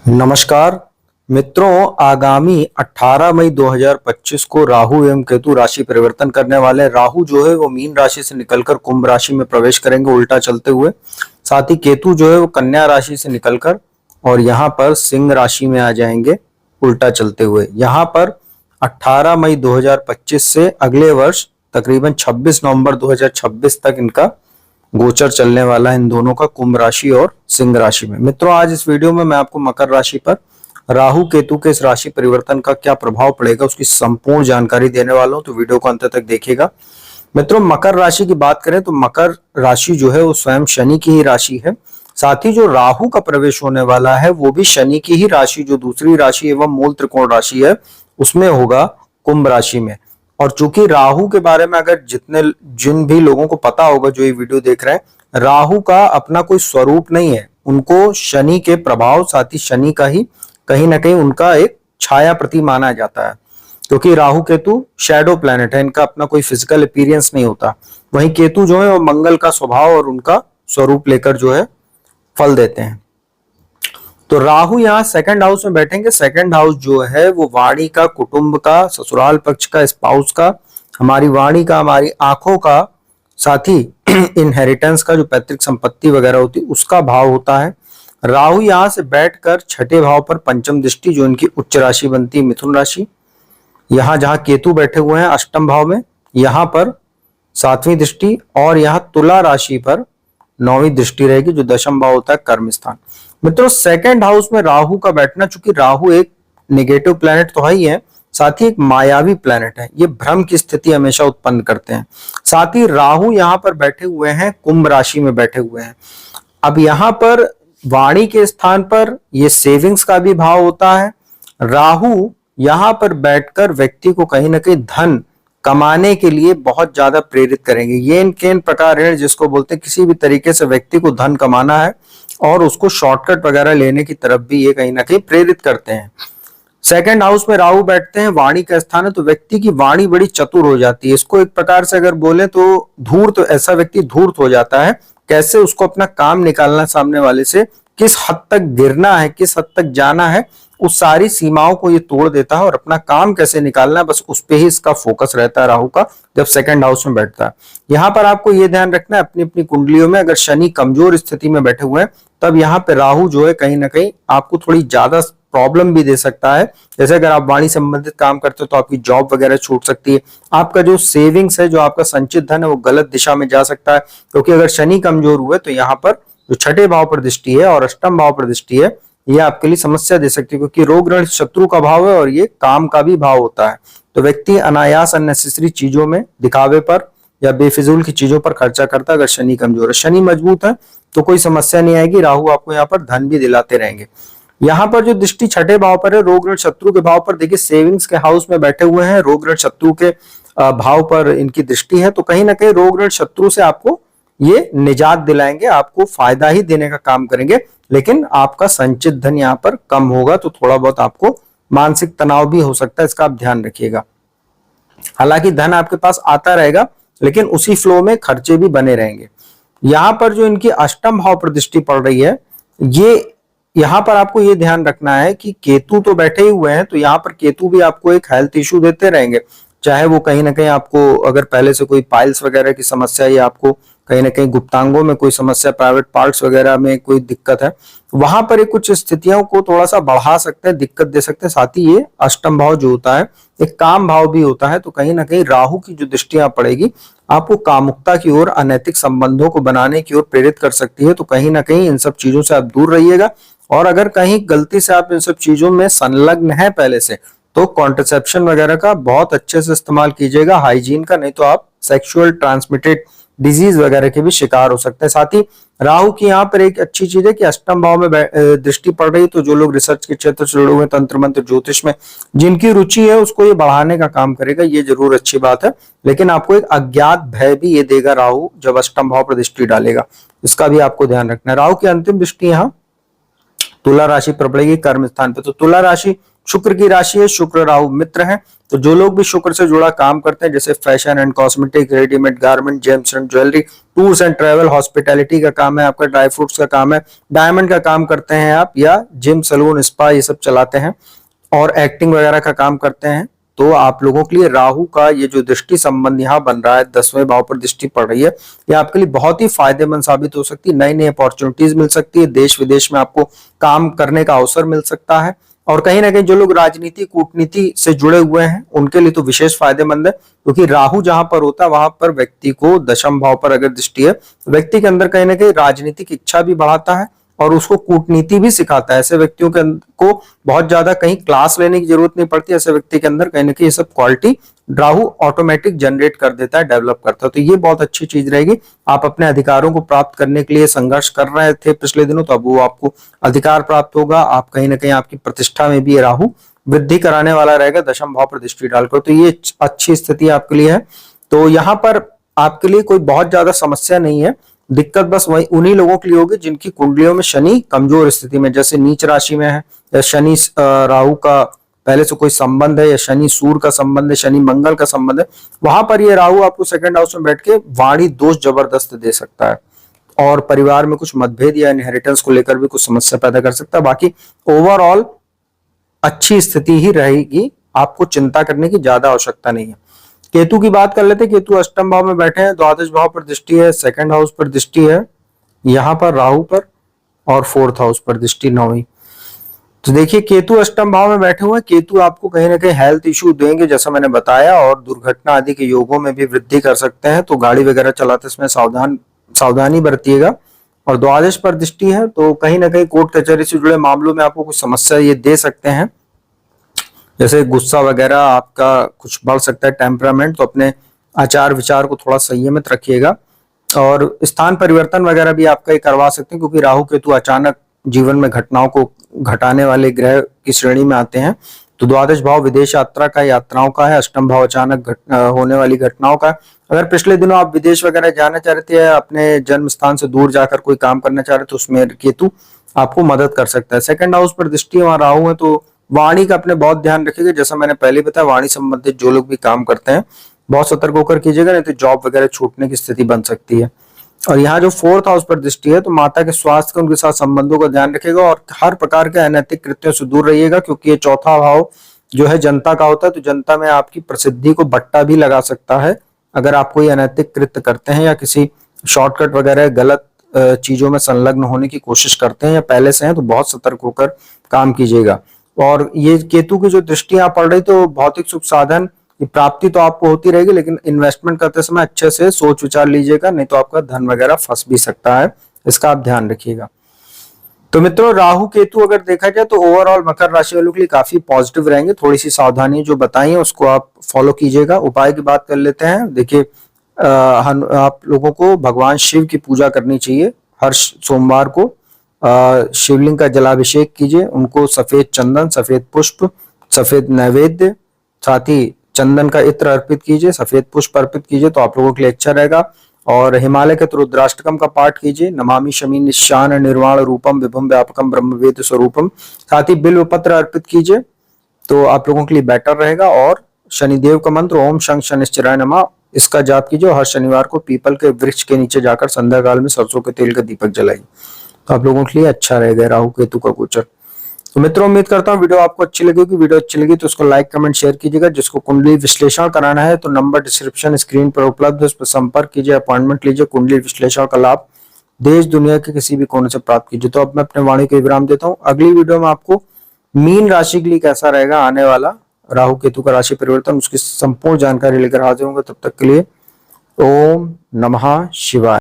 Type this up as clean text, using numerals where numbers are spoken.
नमस्कार मित्रों, आगामी 18 मई 2025 को राहु एवं केतु राशि परिवर्तन करने वाले हैं। राहु जो है वो मीन राशि से निकलकर कुंभ राशि में प्रवेश करेंगे उल्टा चलते हुए। साथ ही केतु जो है वो कन्या राशि से निकलकर और यहाँ पर सिंह राशि में आ जाएंगे उल्टा चलते हुए। यहाँ पर 18 मई 2025 से अगले वर्ष तकरीबन 26 नवंबर 2026 तक इनका गोचर चलने वाला है, इन दोनों का, कुंभ राशि और सिंह राशि में। मित्रों, आज इस वीडियो में मैं आपको मकर राशि पर राहु केतु के इस राशि परिवर्तन का क्या प्रभाव पड़ेगा उसकी संपूर्ण जानकारी देने वाला हूं, तो वीडियो को अंत तक देखिएगा। मित्रों, मकर राशि की बात करें तो मकर राशि जो है वो स्वयं शनि की ही राशि है। साथ ही जो राहु का प्रवेश होने वाला है वो भी शनि की ही राशि, जो दूसरी राशि एवं मूल त्रिकोण राशि है, उसमें होगा, कुंभ राशि में। और चूंकि राहु के बारे में अगर जिन भी लोगों को पता होगा जो ये वीडियो देख रहे हैं, राहु का अपना कोई स्वरूप नहीं है, उनको शनि के प्रभाव, साथ ही शनि का ही कहीं ना कहीं उनका एक छाया प्रति माना जाता है, क्योंकि राहु केतु शैडो प्लैनेट है, इनका अपना कोई फिजिकल अपीयरेंस नहीं होता। वहीं केतु जो है वो मंगल का स्वभाव और उनका स्वरूप लेकर जो है फल देते हैं। तो राहु यहाँ सेकंड हाउस में बैठेंगे। सेकंड हाउस जो है वो वाणी का, कुटुंब का, ससुराल पक्ष का, स्पाउस का, हमारी वाणी का, हमारी आंखों का, साथ ही इनहेरिटेंस का, जो पैतृक संपत्ति वगैरह होती है उसका भाव होता है। राहु यहाँ से बैठकर छठे भाव पर पंचम दृष्टि, जो इनकी उच्च राशि बनती है मिथुन राशि, यहाँ जहां केतु बैठे हुए हैं अष्टम भाव में, यहाँ पर सातवीं दृष्टि, और यहाँ तुला राशि पर नौवीं दृष्टि रहेगी, जो दशम भाव होता है कर्म स्थान। मित्रों, सेकंड हाउस में राहु का बैठना, चूंकि राहु एक नेगेटिव प्लैनेट तो है ही है, साथ ही एक मायावी प्लैनेट है, ये भ्रम की स्थिति हमेशा उत्पन्न करते हैं। साथ ही राहु यहाँ पर बैठे हुए हैं, कुंभ राशि में बैठे हुए हैं। अब यहाँ पर वाणी के स्थान पर ये सेविंग्स का भी भाव होता है। राहु यहाँ पर बैठकर व्यक्ति को कहीं ना कहीं धन कमाने के लिए बहुत ज्यादा प्रेरित करेंगे। ये केन प्रकार है जिसको बोलते हैं किसी भी तरीके से व्यक्ति को धन कमाना है और उसको शॉर्टकट वगैरह लेने की तरफ भी ये कहीं ना कहीं प्रेरित करते हैं। सेकंड हाउस में राहु बैठते हैं, वाणी का स्थान है, तो व्यक्ति की वाणी बड़ी चतुर हो जाती है। इसको एक प्रकार से अगर बोले तो धूर्त, ऐसा व्यक्ति धूर्त हो जाता है। कैसे उसको अपना काम निकालना, सामने वाले से किस हद तक गिरना है, किस हद तक जाना है, उस सारी सीमाओं को ये तोड़ देता है और अपना काम कैसे निकालना है, बस उस पे ही इसका फोकस रहता है राहु का, जब सेकंड हाउस में बैठता है। यहाँ पर आपको ये ध्यान रखना है, अपनी अपनी कुंडलियों में अगर शनि कमजोर स्थिति में बैठे हुए हैं तब यहाँ पे राहु जो है कहीं ना कहीं आपको थोड़ी ज्यादा प्रॉब्लम भी दे सकता है। जैसे अगर आप वाणी संबंधित काम करते हो तो आपकी जॉब वगैरह छूट सकती है। आपका जो सेविंग्स है, जो आपका संचित धन है, वो गलत दिशा में जा सकता है, क्योंकि अगर शनि कमजोर हुए तो यहाँ पर जो छठे भाव पर दृष्टि है और अष्टम भाव पर दृष्टि है, ये आपके लिए समस्या दे सकती है, क्योंकि रोग ऋण शत्रु का भाव है और ये काम का भी भाव होता है। तो व्यक्ति अनायास अननेसेसरी चीजों में, दिखावे पर या बेफिजूल की चीजों पर खर्चा करता है अगर शनि कमजोर है। शनि मजबूत है तो कोई समस्या नहीं आएगी, राहु आपको यहाँ पर धन भी दिलाते रहेंगे। यहाँ पर जो दृष्टि छठे भाव पर है, रोग ऋण शत्रु के भाव पर, देखिए सेविंग्स के हाउस में बैठे हुए हैं, रोग ऋण शत्रु के भाव पर इनकी दृष्टि है, तो कहीं ना कहीं रोग ऋण शत्रु से आपको ये निजात दिलाएंगे, आपको फायदा ही देने का काम करेंगे। लेकिन आपका संचित धन यहाँ पर कम होगा, तो थोड़ा बहुत आपको मानसिक तनाव भी हो सकता है, इसका आप ध्यान रखिएगा। हालांकि धन आपके पास आता रहेगा, लेकिन उसी फ्लो में खर्चे भी बने रहेंगे। यहाँ पर जो इनकी अष्टम भाव पर दृष्टि पड़ रही है, ये यहाँ पर आपको ये ध्यान रखना है कि केतु तो बैठे ही हुए हैं, तो यहाँ पर केतु भी आपको एक हेल्थ इश्यू देते रहेंगे, चाहे वो कहीं ना कहीं आपको अगर पहले से कोई पाइल्स वगैरह की समस्या या आपको कहीं ना कहीं गुप्तांगों में कोई समस्या, प्राइवेट पार्ट्स वगैरह में कोई दिक्कत है, वहां पर एक कुछ स्थितियों को थोड़ा सा बढ़ा सकते हैं, दिक्कत दे सकते हैं। साथ ही ये अष्टम भाव जो होता है एक काम भाव भी होता है, तो कहीं ना कहीं राहु की जो दृष्टियां पड़ेगी आपको कामुकता की ओर, अनैतिक संबंधों को बनाने की ओर प्रेरित कर सकती है। तो कहीं ना कहीं इन सब चीजों से आप दूर रहिएगा, और अगर कहीं गलती से आप इन सब चीजों में संलग्न है पहले से, तो कॉन्ट्रसेप्शन वगैरह का बहुत अच्छे से इस्तेमाल कीजिएगा, हाइजीन का, नहीं तो आप सेक्सुअल ट्रांसमिटेड डिजीज वगैरह के भी शिकार हो सकते हैं। साथ ही राहु की यहाँ पर एक अच्छी चीज है कि अष्टम भाव में दृष्टि पड़ रही, तो जो लोग रिसर्च के क्षेत्र से जुड़े हुए, तंत्र मंत्र ज्योतिष में जिनकी रुचि है, उसको ये बढ़ाने का काम करेगा, ये जरूर अच्छी बात है। लेकिन आपको एक अज्ञात भय भी ये देगा राहु जब अष्टम भाव पर दृष्टि डालेगा, इसका भी आपको ध्यान रखना है। राहु की अंतिम दृष्टि यहाँ तुला राशि पर पड़ेगी, कर्म स्थान पे। तो तुला राशि शुक्र की राशि है, शुक्र राहु मित्र है, तो जो लोग भी शुक्र से जुड़ा काम करते हैं, जैसे fashion and cosmetic, readymade garment, James and jewellery, tours and travel, hospitality का काम है आपका, ड्राई फ्रूट्स का काम है, डायमंड का काम करते हैं आप, या जिम, सलून, स्पा ये सब चलाते हैं और एक्टिंग वगैरह का काम करते हैं, तो आप लोगों के लिए राहु का ये जो दृष्टि संबंध यहाँ बन रहा है, 10वें भाव पर दृष्टि पड़ रही है, ये आपके लिए बहुत ही फायदेमंद साबित हो सकती है। नई नई अपॉर्चुनिटीज मिल सकती है, देश विदेश में आपको काम करने का अवसर मिल सकता है। और कहीं ना कहीं जो लोग राजनीति कूटनीति से जुड़े हुए हैं उनके लिए तो विशेष फायदेमंद है, क्योंकि राहु जहां पर होता है वहां पर व्यक्ति को दशम भाव पर अगर दृष्टि है, व्यक्ति के अंदर कहीं ना कहीं राजनीतिक इच्छा भी बढ़ाता है और उसको कूटनीति भी सिखाता है। ऐसे व्यक्तियों के को बहुत ज्यादा कहीं क्लास लेने की जरूरत नहीं पड़ती, ऐसे व्यक्ति के अंदर कहीं ना कहीं ये सब क्वालिटी राहु ऑटोमेटिक जनरेट कर देता है, डेवलप करता है। तो ये बहुत अच्छी चीज रहेगी। आप अपने अधिकारों को प्राप्त करने के लिए संघर्ष कर रहे थे पिछले दिनों, तो अब वो आपको अधिकार प्राप्त होगा। आप कहीं ना कहीं आपकी प्रतिष्ठा में भी राहु वृद्धि कराने वाला रहेगा दशम भाव पर दृष्टि डालकर, तो ये अच्छी स्थिति आपके लिए है। तो यहाँ पर आपके लिए कोई बहुत ज्यादा समस्या नहीं है। दिक्कत बस वही उन्हीं लोगों के लिए होगी जिनकी कुंडलियों में शनि कमजोर स्थिति में, जैसे नीच राशि में है, या शनि राहु का पहले से कोई संबंध है, या शनि सूर्य का संबंध है, शनि मंगल का संबंध है, वहां पर ये राहु आपको सेकंड हाउस में बैठ के वाणी दोष जबरदस्त दे सकता है और परिवार में कुछ मतभेद या इनहेरिटेंस को लेकर भी कुछ समस्या पैदा कर सकता है। बाकी ओवरऑल अच्छी स्थिति ही रहेगी, आपको चिंता करने की ज्यादा आवश्यकता नहीं है। केतु की बात कर लेते हैं। केतु अष्टम भाव में बैठे हैं, द्वादश भाव पर दृष्टि है, सेकंड हाउस पर दृष्टि है, यहां पर राहु पर, और फोर्थ हाउस पर दृष्टि 9वीं। तो देखिए केतु अष्टम भाव में बैठे हुए हैं। केतु आपको कहीं ना कहीं हेल्थ इश्यू देंगे जैसा मैंने बताया, और दुर्घटना आदि के योगों में भी वृद्धि कर सकते हैं, तो गाड़ी वगैरह चलाते समय सावधानी बरतिएगा। और द्वादश पर दृष्टि है, तो कहीं ना कहीं कोर्ट कचहरी से जुड़े मामलों में आपको कुछ समस्या ये दे सकते हैं, जैसे गुस्सा वगैरह आपका कुछ बढ़ सकता है, टेम्परामेंट, तो अपने आचार विचार को थोड़ा संयमित रखिएगा। और स्थान परिवर्तन वगैरह भी आपका ये करवा सकते हैं, क्योंकि राहु केतु अचानक जीवन में घटनाओं को घटाने वाले ग्रह की श्रेणी में आते हैं। तो द्वादश भाव विदेश यात्रा का, यात्राओं का है, अष्टम भाव अचानक होने वाली घटनाओं का। अगर पिछले दिनों आप विदेश वगैरह जाना चाह रहे थे या अपने जन्म स्थान से दूर जाकर कोई काम करना चाह रहे थे, उसमें केतु आपको मदद कर सकता है। सेकंड हाउस पर दृष्टि वहां राहु है, तो वाणी का अपने बहुत ध्यान रखिएगा। जैसा मैंने पहले बताया, वाणी संबंधित जो लोग भी काम करते हैं बहुत सतर्क होकर कीजिएगा, नहीं तो जॉब वगैरह छूटने की स्थिति बन सकती है। और यहाँ जो फोर्थ हाउस पर दृष्टि है, तो माता के स्वास्थ्य का, उनके साथ संबंधों का ध्यान रखिएगा और हर प्रकार के अनैतिक कृत्यों से दूर रहिएगा, क्योंकि ये चौथा भाव जो है जनता का होता है, तो जनता में आपकी प्रसिद्धि को बट्टा भी लगा सकता है अगर आप कोई अनैतिक कृत्य करते हैं या किसी शॉर्टकट वगैरह गलत चीजों में संलग्न होने की कोशिश करते हैं या पहले से हैं, तो बहुत सतर्क होकर काम कीजिएगा। और ये केतु की जो दृष्टि यहाँ पड़ रही, तो भौतिक सुख साधन की प्राप्ति तो आपको होती रहेगी, लेकिन इन्वेस्टमेंट करते समय अच्छे से सोच विचार लीजिएगा, नहीं तो आपका धन वगैरह फंस भी सकता है, इसका आप ध्यान रखिएगा। तो मित्रों, राहु केतु अगर देखा जाए तो ओवरऑल मकर राशि वालों के लिए काफी पॉजिटिव रहेंगे। थोड़ी सी सावधानी जो बताई है उसको आप फॉलो कीजिएगा। उपाय की बात कर लेते हैं। देखिए आप लोगों को भगवान शिव की पूजा करनी चाहिए। हर सोमवार को शिवलिंग का जलाभिषेक कीजिए, उनको सफेद चंदन, सफेद पुष्प, सफेद नैवेद्य, साथ ही चंदन का इत्र अर्पित कीजिए, सफेद पुष्प अर्पित कीजिए, तो आप लोगों के लिए अच्छा रहेगा। और हिमालय के रुद्राष्टकम का पाठ कीजिए, नमामि शमी निशान निर्वाण रूपम विभुम व्यापकम ब्रह्म वेद स्वरूपम, साथ ही बिल्व पत्र अर्पित कीजिए, तो आप लोगों के लिए बेटर रहेगा। और शनिदेव का मंत्र ओम शं शनिश्चराय नमः, इसका जाप कीजिए। हर शनिवार को पीपल के वृक्ष के नीचे जाकर संध्या काल में सरसों के तेल का दीपक जलाइए, तो आप लोगों के लिए अच्छा रहेगा राहु केतु का गोचर। तो मित्रों, उम्मीद करता हूँ वीडियो आपको अच्छी लगेगी। वीडियो अच्छी लगी तो उसको लाइक कमेंट शेयर कीजिएगा। जिसको कुंडली विश्लेषण कराना है तो नंबर डिस्क्रिप्शन स्क्रीन पर उपलब्ध है, उस पर संपर्क कीजिए, अपॉइंटमेंट लीजिए। कुंडली विश्लेषण का लाभ देश दुनिया के किसी भी कोने से प्राप्त कीजिए। तो अब मैं अपने वाणी को विराम देता हूँ। अगली वीडियो में आपको मीन राशि के लिए कैसा रहेगा आने वाला राहु केतु का राशि परिवर्तन, उसकी संपूर्ण जानकारी लेकर हाजिर होंगे। तब तक के लिए ओम नमः शिवाय।